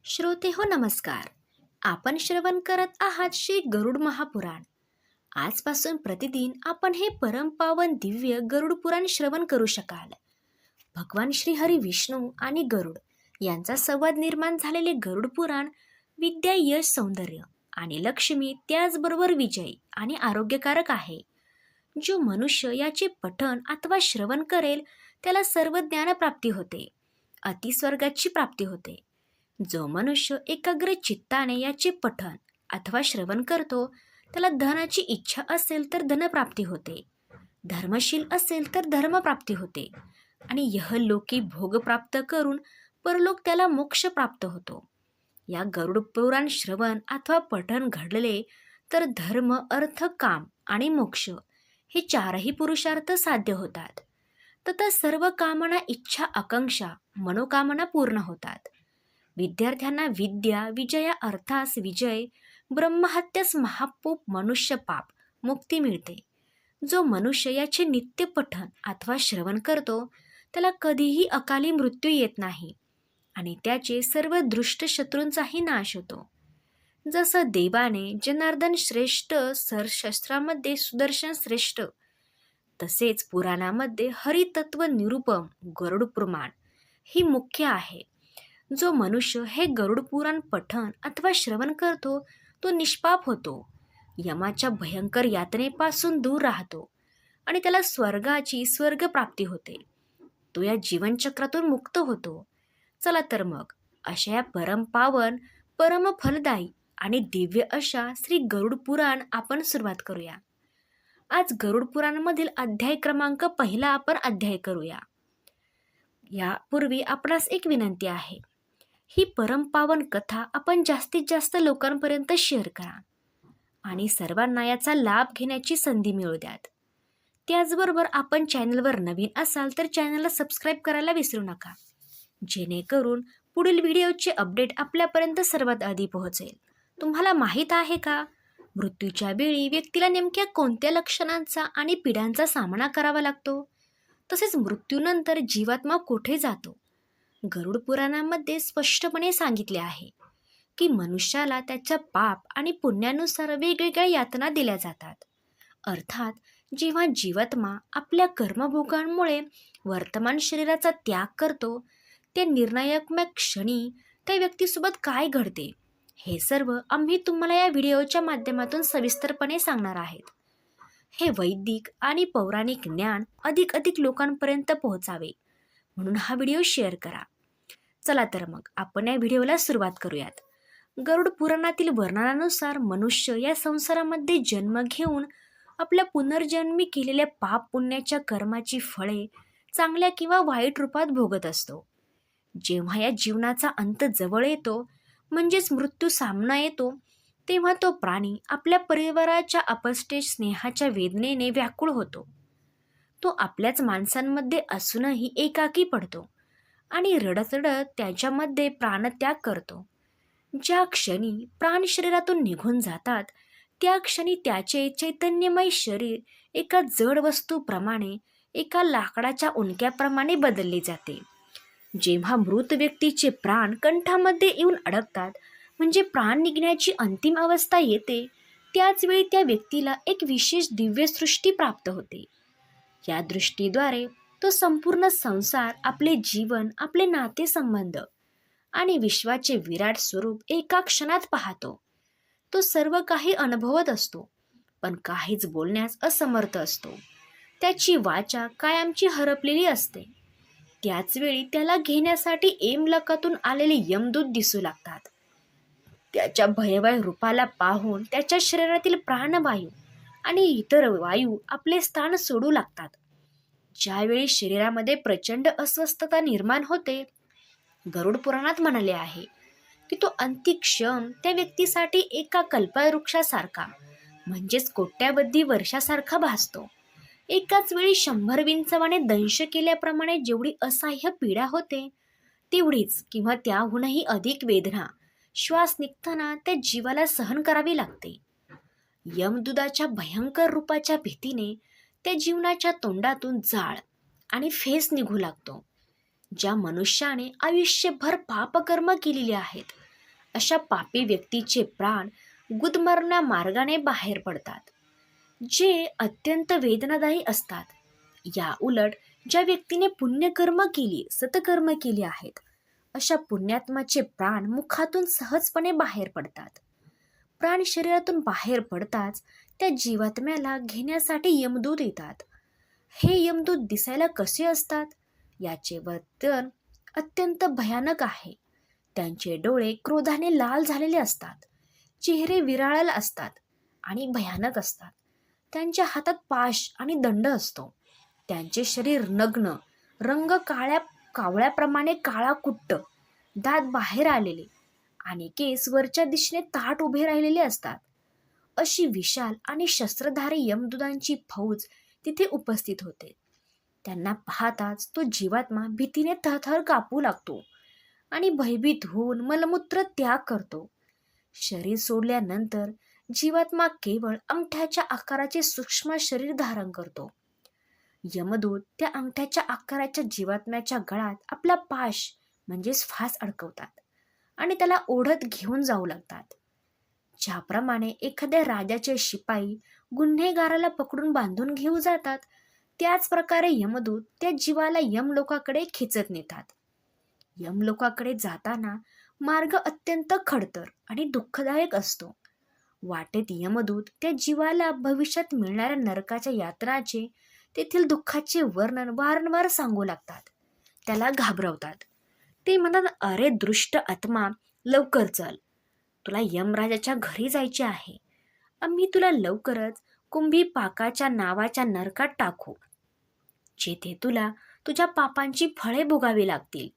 श्रोते हो नमस्कार. आपण श्रवण करत आहात श्री गरुड महापुराण. आजपासून प्रतिदिन आपण हे परमपावन दिव्य गरुड पुराण श्रवण करू शकाल. भगवान श्री हरी विष्णू आणि गरुड यांचा संवाद निर्माण झालेले गरुड पुराण विद्या, यश, सौंदर्य आणि लक्ष्मी त्याचबरोबर विजय आणि आरोग्यकारक आहे. जो मनुष्य याचे पठण अथवा श्रवण करेल त्याला सर्व ज्ञानप्राप्ती होते, अतिस्वर्गाची प्राप्ती होते. जो मनुष्य एकाग्र चित्ताने याचे पठण अथवा श्रवण करतो त्याला धनाची इच्छा असेल तर धनप्राप्ती होते, धर्मशील असेल तर धर्मप्राप्ती होते आणि यहलोकी भोग प्राप्त करून परलोक त्याला मोक्ष प्राप्त होतो. या गरुड पुराण श्रवण अथवा पठण घडले तर धर्म, अर्थ, काम आणि मोक्ष हे चारही पुरुषार्थ साध्य होतात. तथा सर्व कामना, इच्छा, आकांक्षा, मनोकामना पूर्ण होतात. विद्यार्थ्यांना विद्या, विजया अर्थास विजय, ब्रह्महत्यास महापूप, मनुष्य पाप, मुक्ती मिळते. जो मनुष्य याचे नित्य पठण अथवा श्रवण करतो त्याला कधीही अकाली मृत्यू येत नाही आणि त्याचे सर्व दृष्ट शत्रूंचाही नाश होतो. जसं देवाने जनार्दन श्रेष्ठ, शस्त्रामध्ये सुदर्शन श्रेष्ठ, तसेच पुराणामध्ये हरितत्व निरूपम गरुड पुराण ही मुख्य आहे. जो मनुष्य हे गरुड पुराण पठण अथवा श्रवण करतो तो निष्पाप होतो, यमाच्या भयंकर यातनेपासून दूर राहतो आणि त्याला स्वर्ग प्राप्ती होते. तो या जीवनचक्रातून मुक्त होतो. चला तर मग अशा या परमपावन, परम फलदायी आणि दिव्य अशा श्री गरुड पुराण आपण सुरुवात करूया. आज गरुड पुराणामधील अध्याय क्रमांक 1 आपण अध्याय करूया. यापूर्वी आपणास एक विनंती आहे, ही परमपावन कथा आपण जास्तीत जास्त लोकांपर्यंत शेअर करा आणि सर्वांना याचा लाभ घेण्याची संधी मिळू द्यात. त्याचबरोबर आपण चॅनलवर नवीन असाल तर चॅनलला सबस्क्राईब करायला विसरू नका, जेणेकरून पुढील व्हिडिओचे अपडेट आपल्यापर्यंत सर्वात आधी पोहोचेल. तुम्हाला माहीत आहे का, मृत्यूच्या वेळी व्यक्तीला नेमक्या कोणत्या लक्षणांचा आणि पिढ्यांचा सामना करावा लागतो? तसेच मृत्यूनंतर जीवात्मा कुठे जातो? गरुड पुराणामध्ये स्पष्टपणे सांगितले आहे की मनुष्याला त्याच्या पाप आणि पुण्यानुसार वेगवेगळ्या यातना दिल्या जातात. अर्थात जेव्हा जीवात्मा आपल्या कर्मभोगांमुळे वर्तमान शरीराचा त्याग करतो त्या निर्णायक क्षणी त्या व्यक्तीसोबत काय घडते हे सर्व आम्ही तुम्हाला या व्हिडिओच्या माध्यमातून सविस्तरपणे सांगणार आहेत. हे वैदिक आणि पौराणिक ज्ञान अधिक लोकांपर्यंत पोहोचावे म्हणून हा व्हिडिओ शेअर करा. चला तर मग आपण या व्हिडिओला सुरुवात करूयात. गरुड पुराणातील वर्णनानुसार मनुष्य या संसारामध्ये जन्म घेऊन आपल्या पुनर्जन्मी केलेल्या पाप पुण्याच्या कर्माची फळे चांगल्या किंवा वाईट रूपात भोगत असतो. जेव्हा या जीवनाचा अंत जवळ येतो म्हणजेच मृत्यू सामना येतो तेव्हा तो प्राणी आपल्या परिवाराच्या अपस्टेज स्नेहाच्या वेदनेने व्याकुळ होतो. तो आपल्याच माणसांमध्ये असूनही एकाकी पडतो आणि रडत रडत त्याच्यामध्ये प्राणत्याग करतो. ज्या क्षणी प्राण शरीरातून निघून जातात त्या क्षणी त्याचे चैतन्यमय शरीर एका जड वस्तूप्रमाणे, एका लाकडाच्या उंडक्याप्रमाणे बदलले जाते. जेव्हा मृत व्यक्तीचे प्राण कंठामध्ये येऊन अडकतात म्हणजे प्राण निघण्याची अंतिम अवस्था येते, त्याच वेळी त्या व्यक्तीला एक विशेष दिव्यसृष्टी प्राप्त होते. या दृष्टीद्वारे तो संपूर्ण संसार, आपले जीवन, आपले नातेसंबंध आणि विश्वाचे विराट स्वरूप एका क्षणात पाहतो. तो सर्व काही अनुभवत असतो पण काहीच बोलण्यास असमर्थ असतो. त्याची वाचा कायमची हरपलेली असते. त्याचवेळी त्याला घेण्यासाठी एमलकातून आलेले यमदूत दिसू लागतात. त्याच्या भयवय रूपाला पाहून त्याच्या शरीरातील प्राणवायू आणि इतर वायू आपले स्थान सोडू लागतात. ज्यावेळी शरीरामध्ये प्रचंड अस्वस्थता निर्माण होते, गरुड पुराणात म्हणाले आहे की तो अंतिक्षण त्या व्यक्तीसाठी एका कल्पवृक्षासारखा म्हणजेच कोट्यावधी वर्षासारखा भासतो. एकाच वेळी 100 विंचवाने दंश केल्याप्रमाणे जेवढी असह्य पीडा होते तेवढीच किंवा त्याहूनही अधिक वेदना श्वास निघताना त्या जीवाला सहन करावी लागते. यमदूताच्या भयंकर रूपाच्या भीतीने त्या जीवनाच्या तोंडातून जाळ आणि फेस निघू लागतो. ज्या मनुष्याने आयुष्यभर पापकर्म केलेली आहेत अशा पापी व्यक्तीचे प्राण गुदमरण्या मार्गाने बाहेर पडतात, जे अत्यंत वेदनादायी असतात. या उलट ज्या व्यक्तीने पुण्यकर्म केली, सतकर्म केली आहेत, अशा पुण्यात्माचे प्राण मुखातून सहजपणे बाहेर पडतात. प्राण शरीरातून बाहेर पडताच त्या जीवात्म्याला घेण्यासाठी यमदूत येतात. हे यमदूत दिसायला कसे असतात? याचे वर्तन अत्यंत भयानक आहे. त्यांचे डोळे क्रोधाने लाल झालेले असतात, चेहरे विराळाला असतात आणि भयानक असतात. त्यांच्या हातात पाश आणि दंड असतो. त्यांचे शरीर नग्न, रंग कावळ्याप्रमाणे काळा कुट्ट, दात बाहेर आलेले आणि केस वरच्या दिशेने ताठ उभे राहिलेले असतात. अशी विशाल आणि शस्त्रधारी यमदूतांची फौज तिथे उपस्थित होते. त्यांना पाहताच तो जीवात्मा भीतीने थरथर कापू लागतो आणि भयभीत होऊन मलमूत्र त्याग करतो. शरीर सोडल्यानंतर जीवात्मा केवळ अंगठ्याच्या आकाराचे सूक्ष्म शरीर धारण करतो. यमदूत त्या अंगठ्याच्या आकाराच्या जीवात्म्याच्या गळात आपला पाश म्हणजेच फास अडकवतात आणि त्याला ओढत घेऊन जाऊ लागतात. ज्याप्रमाणे एखाद्या राजाचे शिपाई गुन्हेगाराला पकडून बांधून घेऊ जातात, त्याच प्रकारे यमदूत त्या जीवाला यमलोकाकडे खेचत नेतात. यमलोकाकडे जाताना मार्ग अत्यंत खडतर आणि दुःखदायक असतो. वाटेत यमदूत त्या जीवाला भविष्यात मिळणाऱ्या नरकाच्या यातनाचे, तेथील दुःखाचे वर्णन वारंवार सांगू लागतात. त्याला घाबरवतात. ते म्हणतात, अरे दृष्ट आत्मा, लवकर चल, तुला यमराजाच्या घरी जायचे आहे. आम्ही तुला लवकरच कुंभी पाकाच्या नावाच्या नरकात टाकू, जेथे तुला तुझ्या पापांची फळे भोगावी लागतील.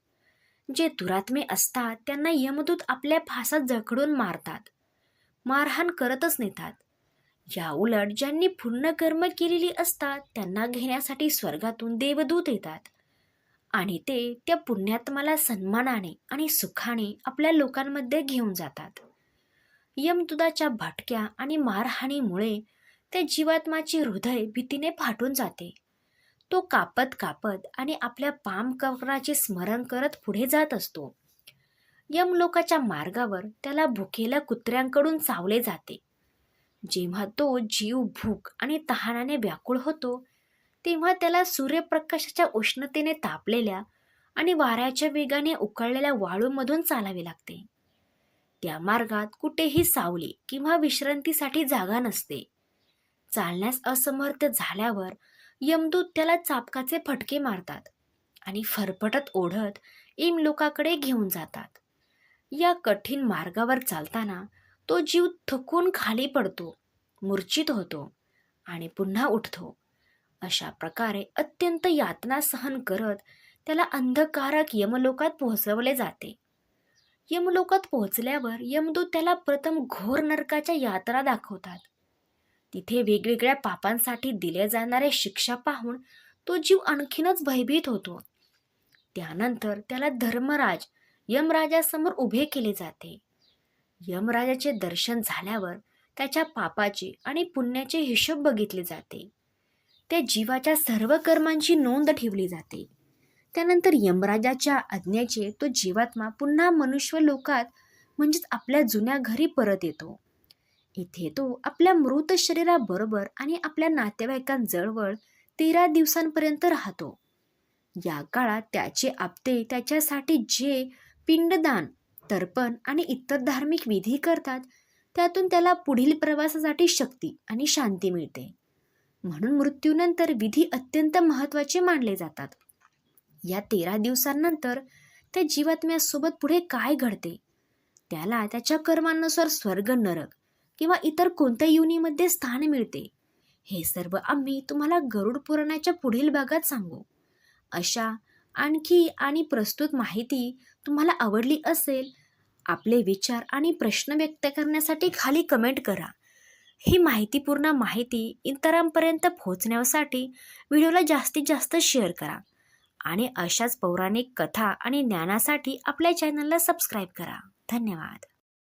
जे दुरात्मे असतात त्यांना यमदूत आपल्या फासात जखडून मारतात, मारहाण करतच नेतात. या उलट ज्यांनी पुण्यकर्म केलेली असतात त्यांना घेण्यासाठी स्वर्गातून देवदूत येतात आणि ते त्या पुण्यात्माला सन्मानाने आणि सुखाने आपल्या लोकांमध्ये घेऊन जातात. यमदूताच्या भटक्या आणि मारहाणीमुळे त्या जीवात्माचे हृदय भीतीने फाटून जाते. तो कापत कापत आणि आपल्या पामकर्माचे स्मरण करत पुढे जात असतो. यमलोकाच्या मार्गावर त्याला भुकेल्या कुत्र्यांकडून चावले जाते. जेव्हा तो जीव भूक आणि तहानाने व्याकुळ होतो, तेव्हा त्याला सूर्यप्रकाशाच्या उष्णतेने तापलेल्या आणि वाऱ्याच्या वेगाने उकळलेल्या वाळूमधून चालावे लागते. त्या मार्गात कुठेही सावली किंवा विश्रांतीसाठी जागा नसते. चालण्यास असमर्थ झाल्यावर यमदूत त्याला चाबकाचे फटके मारतात आणि फरफटत ओढत यमलोकाकडे घेऊन जातात. या कठीण मार्गावर चालताना तो जीव थकून खाली पडतो, मूर्छित होतो आणि पुन्हा उठतो. अशा प्रकारे अत्यंत यातना सहन करत त्याला अंधकारक यमलोकात पोहोचवले जाते. यमलोकात पोहोचल्यावर यमदूत त्याला प्रथम घोर नरकाच्या यात्रा दाखवतात. तिथे वेगवेगळ्या पापांसाठी दिले जाणारे शिक्षा पाहून तो जीव आणखीनच भयभीत होतो. त्यानंतर त्याला धर्मराज यमराजासमोर उभे केले जाते. यमराजाचे दर्शन झाल्यावर त्याच्या पापाचे आणि पुण्याचे हिशोब बघितले जाते. त्या जीवाच्या सर्व कर्मांची नोंद ठेवली जाते. त्यानंतर यमराजाच्या आज्ञेचे तो जीवात्मा पुन्हा मनुष्य लोकात म्हणजेच आपल्या जुन्या घरी परत येतो. इथे तो आपल्या मृत शरीराबरोबर आणि आपल्या नातेवाईकांजवळ 13 दिवसांपर्यंत राहतो. या काळात त्याचे आपते त्याच्यासाठी जे पिंडदान, तर्पण आणि इतर धार्मिक विधी करतात, त्यातून त्याला पुढील प्रवासासाठी शक्ती आणि शांती मिळते. म्हणून मृत्यूनंतर विधी अत्यंत महत्त्वाचे मानले जातात. या 13 दिवसांनंतर त्या जीवात्म्यासोबत पुढे काय घडते, त्याला त्याच्या कर्मानुसार स्वर्ग, नरक किंवा इतर कोणत्या योनीमध्ये स्थान मिळते, हे सर्व आम्ही तुम्हाला गरुड पुराणाच्या पुढील भागात सांगू. अशा आणखी आणि प्रस्तुत माहिती तुम्हाला आवडली असेल, आपले विचार आणि प्रश्न व्यक्त करण्यासाठी खाली कमेंट करा. ही माहितीपूर्ण माहिती इतरांपर्यंत पोहोचण्यासाठी व्हिडिओला जास्तीत जास्त शेअर करा आणि अशाच पौराणिक कथा आणि ज्ञानासाठी आपल्या चॅनलला सबस्क्राईब करा. धन्यवाद.